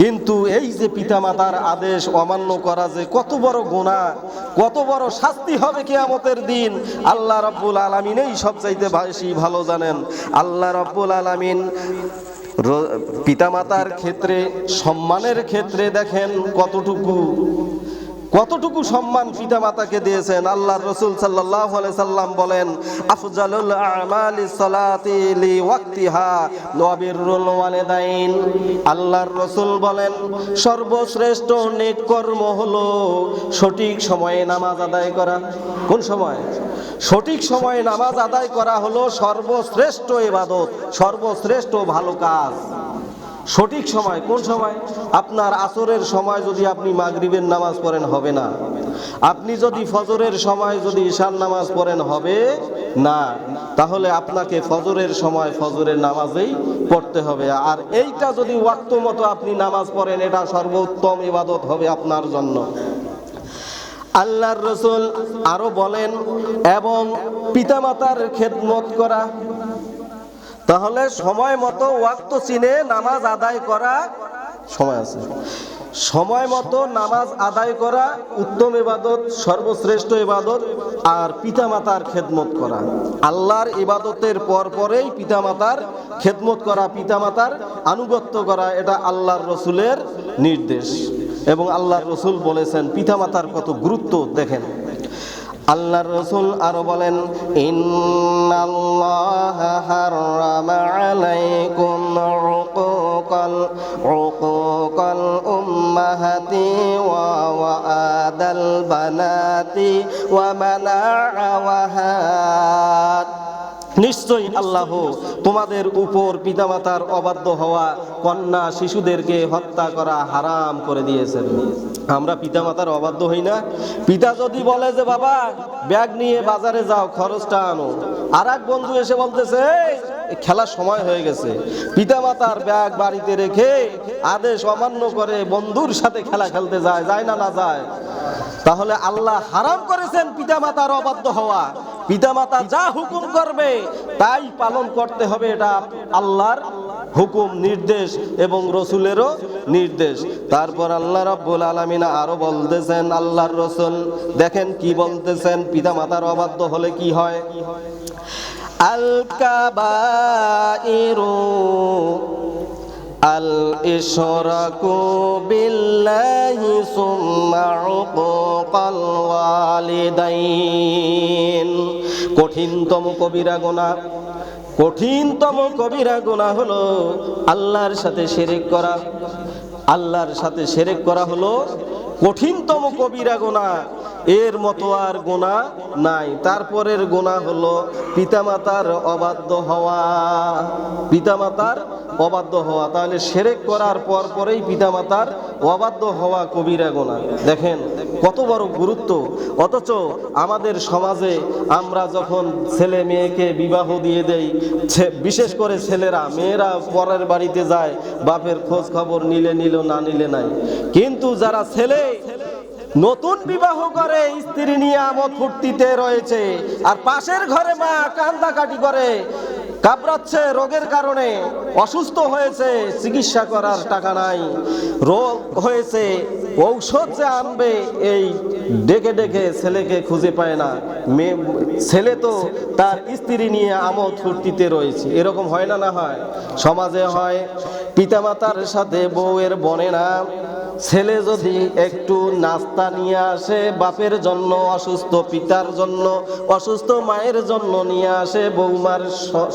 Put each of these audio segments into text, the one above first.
কিন্তু এই যে পিতামাতার আদেশ অমান্য করা যে কত বড় গুনাহ, কত বড় শাস্তি হবে কিয়ামতের দিন, আল্লাহ রাব্বুল আলামিনই সবচাইতে বেশি ভালো জানেন। আল্লাহ রাব্বুল আলামিন পিতামাতার ক্ষেত্রে, সম্মানের ক্ষেত্রে দেখেন কতটুকু সম্মান পিতামাতাকে দিয়েছেন। আল্লাহর রাসূল সাল্লাল্লাহু আলাইহি সাল্লাম বলেন, আফজালুল আমালিস সালাতি লিওয়াক্তিহা ওয়া বিররুল ওয়ালিদাইন। আল্লাহর রাসূল বলেন, সর্বশ্রেষ্ঠ নেক কর্ম হলো সঠিক সময়ে নামাজ আদায় করা। কোন সময়? সঠিক সময়ে নামাজ আদায় করা হলো সর্বশ্রেষ্ঠ ইবাদত, সর্বশ্রেষ্ঠ ভালো কাজ। সঠিক সময় কোন সময়? আপনার আসরের সময় যদি আপনি মাগরিবের নামাজ পড়েন হবে না, আপনি যদি ফজরের সময় যদি ঈশার নামাজ পড়েন হবে না, তাহলে আপনাকে ফজরের সময় ফজরের নামাজেই পড়তে হবে। আর এইটা যদি ওয়াক্ত মতো আপনি নামাজ পড়েন, এটা সর্বোত্তম ইবাদত হবে আপনার জন্য। আল্লাহর রাসূল আরো বলেন, এবং পিতামাতার খেদমত করা। তাহলে সময় মতো ওয়াক্ত চিনে নামাজ আদায় করা, সময় আছে, সময় মতো নামাজ আদায় করা উত্তম ইবাদত, সর্বশ্রেষ্ঠ ইবাদত। আর পিতামাতার খেদমত করা, আল্লাহর ইবাদতের পরেই পিতামাতার খেদমত করা, পিতামাতার আনুগত্য করা, এটা আল্লাহর রাসূলের নির্দেশ। এবং আল্লাহর রাসূল বলেছেন পিতামাতার কত গুরুত্ব দেখেন। আল্লাহর রাসূল আরো বলেন, ইন্নাল্লাহা হারামা আলাইকুম উকুকাল উম্মাহাতি ওয়া ওয়াদাল বানাতি ওয়া মানাআওয়াহাত। নিশ্চয়ই আল্লাহ তোমাদের উপর পিতামাতার অবাধ্য হওয়া, কন্যা শিশুদেরকে হত্যা করা হারাম করে দিয়েছেন। আমরা পিতামাতার অবাধ্য হই না? পিতা যদি বলে যে বাবা ব্যাগ নিয়ে বাজারে যাও, খরচটা আনো, আর এক বন্ধু এসে বলতেছে খেলার সময় হয়ে গেছে, পিতামাতার ব্যাগ বাড়িতে রেখে আদেশ অমান্য করে বন্ধুর সাথে খেলা খেলতে যায় না যায়? তাহলে আল্লাহ হারাম করেছেন পিতামাতার অবাধ্য হওয়া। পিতামাতা যা হুকুম করবে তাই পালন করতে হবে, এটা আল্লাহর হুকুম, নির্দেশ এবং রাসূলেরও নির্দেশ। তারপর আল্লাহ রাব্বুল আলামিন আরো বলতেছেন, আল্লাহর রাসূল দেখেন কি বলতেছেন, পিতামাতার অবাধ্য হলে কি হয়। আল কাবাইরু আল ইশরাকু বিল্লাহি সুম্মা উকুকাল ওয়ালিদাইন। কঠিনতম কবিরা গুনাহ, কঠিনতম কবিরা গুনাহ হলো আল্লাহর সাথে শিরক করা। আল্লাহর সাথে শিরক করা হলো কঠিনতম কবিরা গুনাহ, এর মতো আর গুনাহ নাই। তারপরের গুনাহ হলো পিতামাতার অবাধ্য হওয়া, পিতামাতার অবাধ্য হওয়া। তাহলে শিরক করার পরেই পিতামাতার অবাধ্য হওয়া কবিরা গুনাহ। দেখেন কত বড় গুরুত্ব। অথচ আমাদের সমাজে আমরা যখন ছেলে মেয়েকে বিবাহ দিয়ে দেই, বিশেষ করে ছেলেরা, মেয়েরা পরের বাড়িতে যায়, বাপের খোঁজ খবর নিলে নিল, না নিলে নাই। কিন্তু যারা ছেলে নতুন বিবাহ করে, স্ত্রী নিয়ে আমোদ ফুর্তিতে রয়েছে, আর পাশের ঘরে মা কান্দাকাটি করে, কাবরাচ্ছে রোগের কারণে, অসুস্থ হয়েছে, চিকিৎসা করার টাকা নাই, রোগ হয়েছে, ঔষধ যে আনবে এই ডেকে ডেকে ছেলেকে খুঁজে পায় না। ছেলে তো তার স্ত্রী নিয়ে আমোদ ফুর্তিতে রয়েছে। এরকম হয় না? না হয়? সমাজে হয়। পিতামাতার সাথে বউয়ের বনে না, ছেলে যদি একটু নাস্তা নিয়ে আসে বাপের জন্য, অসুস্থ পিতার জন্য, অসুস্থ মায়ের জন্য নিয়ে আসে, বৌমার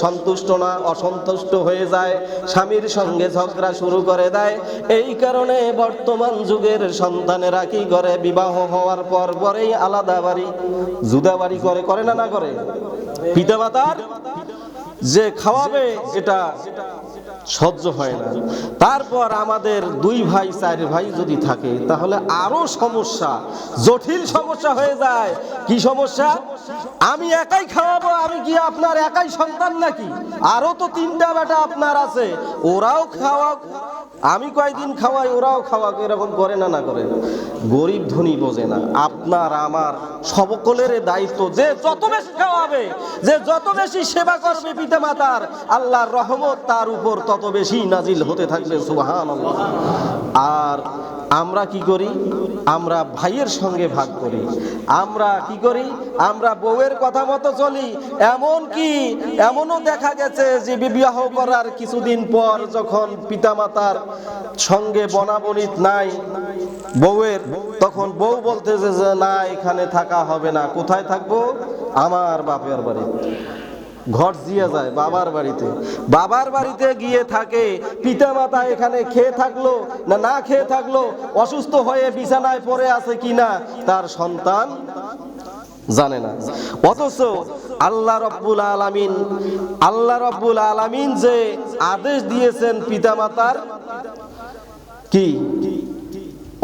সন্তুষ্ট না, অসন্তুষ্ট হয়ে যায়, স্বামীর সঙ্গে ঝগড়া শুরু করে দেয়। এই কারণে বর্তমান যুগের সন্তানেরা কি করে, বিবাহ হওয়ার পরেই আলাদা বাড়ি, জুদা বাড়ি করে না? না করে? পিতামাতার যে খাওয়াবে এটা সহ্য হয় না। তারপর আমাদের 2 ভাই 4 ভাই যদি থাকে তাহলে আরো সমস্যা, জটিল সমস্যা হয়ে যায়। কি সমস্যা? আমি একাই খাওয়াবো, আমি কি আপনার একাই সন্তান নাকি? আরো তো 3টা বেটা আপনার আছে, ওরাও খাওয়াক, আমি কয়দিন খাওয়াই ওরাও খাওয়াক। এরকম করে না? না করে? গরিব ধনী বোঝে না। আপনার আমার সকলের দায়িত্ব, যে যত বেশি খাওয়াবে, যে যত বেশি সেবা করবে পিতামাতার, আল্লাহর রহমত তার উপর তত তত বেশি নাজিল হতে থাকবে, সুবহানাল্লাহ। আর আমরা কি করি? আমরা ভাইয়ের সঙ্গে ভাগ করি। আমরা কি করি? আমরা বউয়ের কথা মতো চলি। এমনও দেখা গেছে যে বিবাহ করার কিছুদিন পর যখন পিতামাতার সঙ্গে বনাবনিত নাই বউয়ের, তখন বউ বলতেছে যে না, এখানে থাকা হবে না। কোথায় থাকবো? আমার বাপের বাড়ি। ঘর দিয়ে যায় বাবার বাড়িতে। বাবার বাড়িতে গিয়ে থাকে। পিতামাতা এখানে খেয়ে থাকলো না খেয়ে থাকলো, অসুস্থ হয়ে বিছানায় পড়ে আছে কিনা তার সন্তান জানে না। অথচ আল্লাহ রাব্বুল আলামিন যে আদেশ দিয়েছেন পিতামাতার কি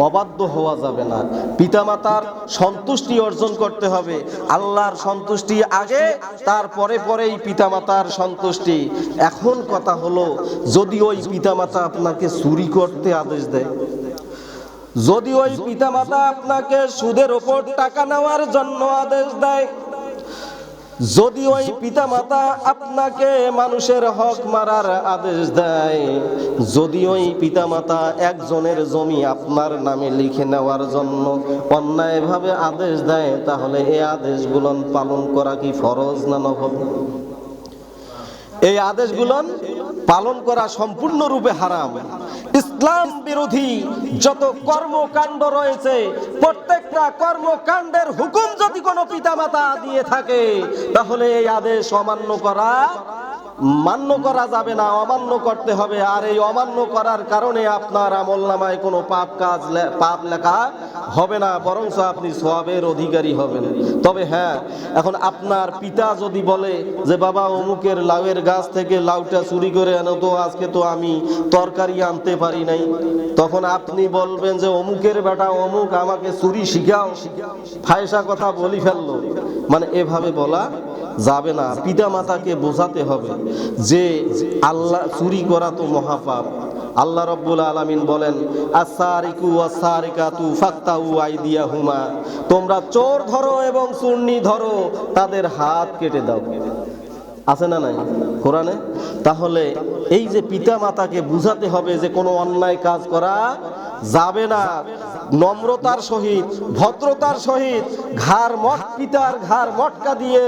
অবাধ্য হওয়া যাবে না, পিতামাতার সন্তুষ্টি অর্জন করতে হবে। আল্লাহর সন্তুষ্টি আগে, তারপরে পরেই পিতামাতার সন্তুষ্টি। এখন কথা হলো, যদি ওই পিতামাতা আপনাকে চুরি করতে আদেশ দেয়, যদি ওই পিতামাতা আপনাকে সুদের ওপর টাকা নেওয়ার জন্য আদেশ দেয়, যদি ওই পিতামাতা আপনাকে মানুষের হক মারার আদেশ দেয়, যদি ওই পিতামাতা একজনের জমি আপনার নামে লিখে নেওয়ার জন্য অন্যায়ভাবে আদেশ দেয়, তাহলে এই আদেশগুলো পালন করা কি ফরজ না নফল? এই আদেশগুলো পালন করা সম্পূর্ণরূপে হারাম। ইসলাম বিরোধী যত কর্মকাণ্ড রয়েছে, প্রত্যেকটা কর্মকাণ্ডের হুকুম যদি কোনো পিতামাতা দিয়ে থাকে, তাহলে এই আদেশ মান্য করা যাবে না, অমান্য করতে হবে। আর এই অমান্য করার কারণে আপনার আমলনামায় কোনো পাপ লেখা হবে না, বরং আপনি সওয়াবের অধিকারী হবেন। তবে হ্যাঁ, এখন আপনার পিতা যদি বলে যে বাবা অমুকের লাউয়ের গাছ থেকে লাউটা চুরি করে আনো তো, আজকে তো আমি তরকারি আনতে পারি নাই, তখন আপনি বলবেন যে অমুকের বেটা অমুক আমাকে চুরি শিখাও, ফায়সা কথা বলি ফেললো, মানে এভাবে বলা যাবে না। পিতা মাতাকে বোঝাতে হবে যে আল্লাহ, চুরি করা তো মহাপাপ। আল্লাহ রাব্বুল আলামিন বলেন, আস-সারিকু ওয়াস-সারিকাতু ফাকতাউ আইদিয়াহুমা, তোমরা চোর ধরো এবং চুর্নি ধরো, তাদের হাত কেটে দাও। আছে না নাই কোরআনে? তাহলে এই যে পিতা মাতাকে বুঝাতে হবে যে কোনো অন্যায় কাজ করা যাবে না, নম্রতার সহিত, ভদ্রতার সহিত, পিতার ঘাড় মটকা দিয়ে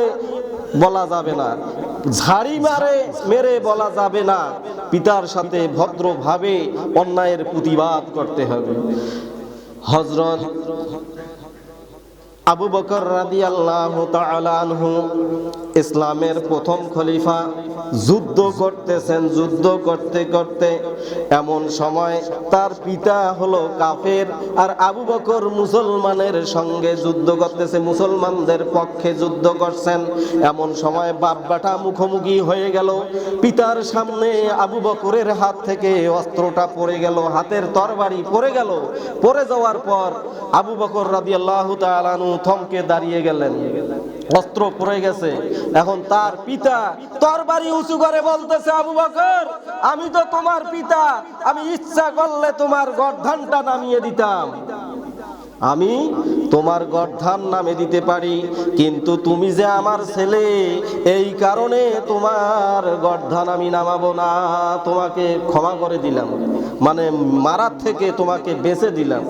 বলা যাবে না, ঝাড়ি মেরে বলা যাবে না। পিতার সাথে ভদ্রভাবে অন্যায়ের প্রতিবাদ করতে হবে। হযরত আবু বকর রাদিয়াল্লাহু তাআলা আনহু, ইসলামের প্রথম খলিফা, যুদ্ধ করতে করতে এমন সময় তার পিতা হলো কাফের আর আবু বকর মুসলমানের সঙ্গে যুদ্ধ করতেছে, মুসলমানদের পক্ষে যুদ্ধ করছেন। এমন সময় বাপ বেটা মুখোমুখি হয়ে গেল। পিতার সামনে আবু বকরের হাত থেকে অস্ত্রটা পড়ে গেল, হাতের তরবারি পড়ে গেল। পড়ে যাওয়ার পর আবু বকর রাদিয়াল্লাহু তাআলা আনহু থমকে দাঁড়িয়ে গেলেন। অস্ত্র পড়ে গেছে। এখন তার পিতা তরবারি উঁচু করে বলতেছে, আবু বকর, আমি তো তোমার পিতা, আমি ইচ্ছা করলে তোমার গর্দানটা নামিয়ে দিতাম, আমি তোমার গর্দান নামে দিতে পারি, কিন্তু তুমি যে আমার ছেলে, এই কারণে তোমার গর্দান আমি নামাবো না, তোমাকে ক্ষমা করে দিলাম, মানে মারার থেকে তোমাকে বেঁচে দিলাম।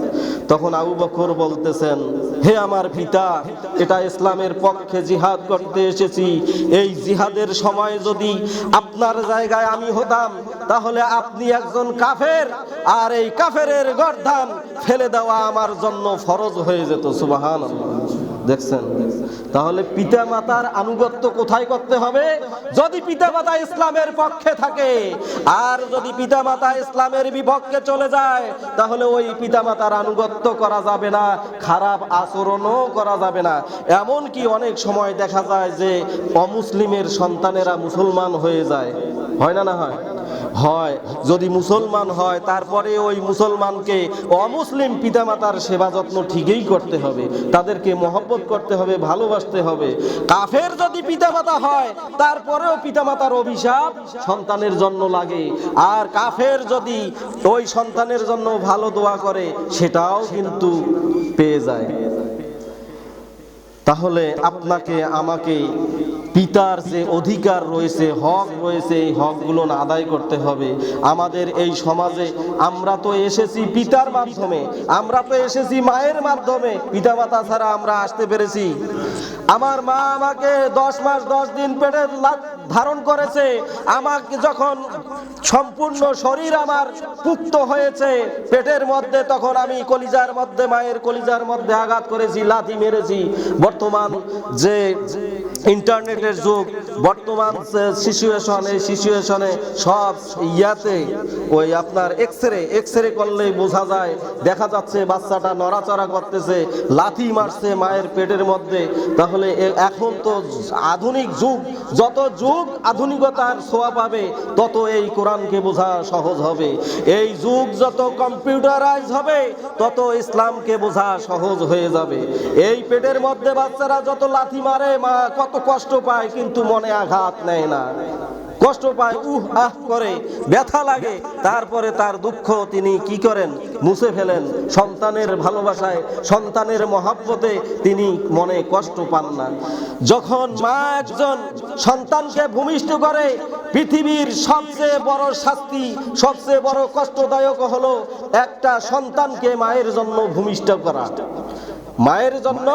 তখন আবু বকর বলতেছেন, হে আমার পিতা, এটা ইসলামের পক্ষে জিহাদ করতে এসেছি, এই জিহাদের সময় যদি আপনার জায়গায় আমি হতাম, তাহলে আপনি একজন কাফের, আর এই কাফেরের গর্দান ফেলে দেওয়া আমার জন্য ফরজ হয়ে যেত। সুবহানাল্লাহ। দেখছেন? তাহলে পিতা মাতার আনুগত্য কোথায় করতে হবে? যদি পিতা মাতা ইসলামের পক্ষে থাকে। আর যদি পিতা মাতা ইসলামের বিপক্ষে চলে যায়, তাহলে ওই পিতা মাতার আনুগত্য করা যাবে না, খারাপ আচরণও করা যাবে না। এমন কি অনেক সময় দেখা যায় যে অমুসলিমের সন্তানেরা মুসলমান হয়ে যায়, হয় না? না হয়? হয়। যদি মুসলমান হয়, তারপরে ওই মুসলমানকে অমুসলিম পিতামাতার সেবা যত্ন ঠিকই করতে হবে, তাদেরকে মহব্বত করতে হবে, ভালোবাসতে হবে। কাফের যদি পিতামাতা হয়, তারপরেও পিতামাতার অভিশাপ সন্তানের জন্য লাগে। আর কাফের যদি ওই সন্তানের জন্য ভালো দোয়া করে, সেটাও কিন্তু পেয়ে যায়। তাহলে আপনাকে আমাকে পিতার যে অধিকার রয়েছে, হক রয়েছে, এই হকগুলো আদায় করতে হবে। আমাদের এই সমাজে আমরা তো এসেছি পিতার মাধ্যমে, আমরা তো এসেছি মায়ের মাধ্যমে, পিতামাতা ছাড়া আমরা আসতে পেরেছি। আমার মা আমাকে 10 মাস 10 দিন পেটে ধারণ করেছে। আমাকে যখন সম্পূর্ণ শরীর আমার পুক্ত হয়েছে পেটের মধ্যে, তখন আমি কলিজার মধ্যে, মায়ের কলিজার মধ্যে আঘাত করেছি, লাথি মেরেছি। বর্তমান যে ইন্টারনেটের যুগ, বর্তমান সিচুয়েশন, এই সিচুয়েশনে সব ইয়াতে ওই আপনার এক্সরে করলেই বোঝা যায়, দেখা যাচ্ছে বাচ্চাটা নড়াচড়া করতেছে, লাথি মারছে মায়ের পেটের মধ্যে। তাহলে এখন তো আধুনিক যুগ, যত যুগ আধুনিকতার ছোঁয়া পাবে তত এই কোরআনকে বোঝা সহজ হবে। এই যুগ যত কম্পিউটারাইজ হবে তত ইসলামকে বোঝা সহজ হয়ে যাবে। এই পেটের মধ্যে বাচ্চারা যত লাথি মারে, মা কত কষ্ট পায় কিন্তু মনে আঘাত নেয় না, কষ্ট পায়, আহ করে, ব্যথা লাগে, তারপরে তার দুঃখ তিনি কি করেন? মুছে ফেলেন। সন্তানের ভালোবাসায়, সন্তানের মহব্বতে তিনি মনে কষ্ট পান না। যখন মা একজন সন্তানকে ভূমিষ্ঠ করে, পৃথিবীর সবচেয়ে বড় শাস্তি, সবচেয়ে বড় কষ্টদায়ক হলো একটা সন্তানকে মায়ের জন্য ভূমিষ্ঠ করা। মায়ের জন্য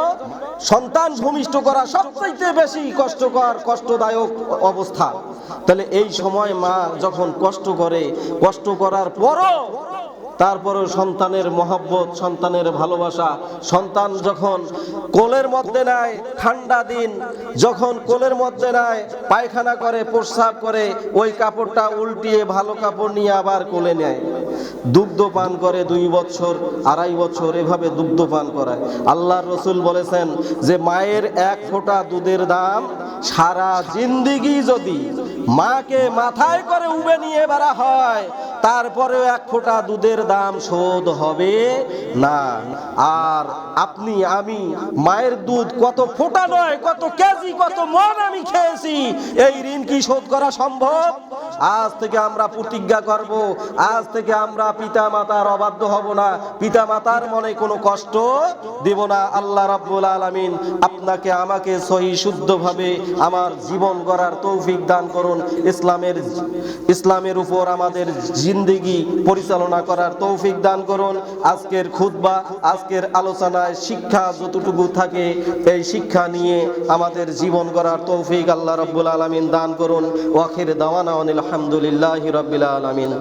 সন্তান ভূমিষ্ঠ করা সবচেয়ে বেশি কষ্টকর, কষ্টদায়ক অবস্থা। তাহলে এই সময় মা যখন কষ্ট করে, কষ্ট করার পরও তারপরেও সন্তানের মহব্বত, সন্তানের ভালোবাসা, সন্তান যখন কোলের মধ্যে নেয়, ঠান্ডা দিন যখন কোলের মধ্যে নেয়, পায়খানা করে, প্রস্রাব করে, ওই কাপড়টা উল্টিয়ে ভালো কাপড় নিয়ে আবার কোলে নেয়, দুগ্ধ পান করে 2 বছর 2.5 বছর, এভাবে দুগ্ধ পান করায়। আল্লাহর রাসূল বলেছেন যে মায়ের 1 ফোঁটা দুধের দাম সারা জিন্দেগি যদি মাকে মাথায় করে উবে নিয়ে বেড়া হয়, তারপরেও 1 ফোঁটা দুধের দাম শোধ হবে না। আর আপনি আমি মায়ের দুধ কত ফোঁটা নয়, কত কেজি, কত মণ আমি খেয়েছি, এই ঋণ কি শোধ করা সম্ভব? আজ থেকে আমরা প্রতিজ্ঞা করব, আজ থেকে আমরা পিতা মাতার অবাধ্য হব না, পিতা মাতার মনে কোনো কষ্ট দেব না। আল্লাহ রাব্বুল আলামিন আপনাকে আমাকে সহি শুদ্ধভাবে আমার জীবন গড়ার তৌফিক দান করুন। ইসলামের উপর আমাদের জিন্দেগি পরিচালনা করার তৌফিক দান করুন। আজকের খুতবা, আজকের আলোচনায় শিক্ষা যতটুকু থাকে, এই শিক্ষা নিয়ে আমাদের জীবন গড়ার তৌফিক আল্লাহ রাব্বুল আলামিন দান করুন। ওয়া আখির দাওয়ানা আলহামদুলিল্লাহি রাব্বিল আলামিন।